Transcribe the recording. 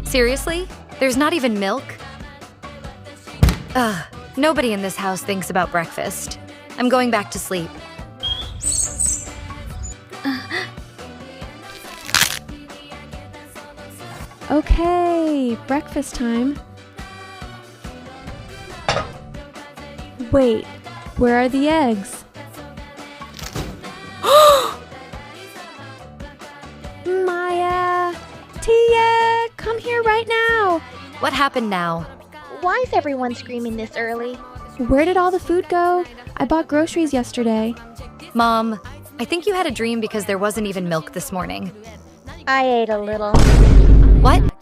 Seriously? There's not even milk? Ugh, nobody in this house thinks about breakfast. I'm going back to sleep. Okay, breakfast time. Wait, where are the eggs? Maya! Tia! Come here right now! What happened now? Why is everyone screaming this early? Where did all the food go? I bought groceries yesterday. Mom, I think you had a dream because there wasn't even milk this morning. I ate a little. What?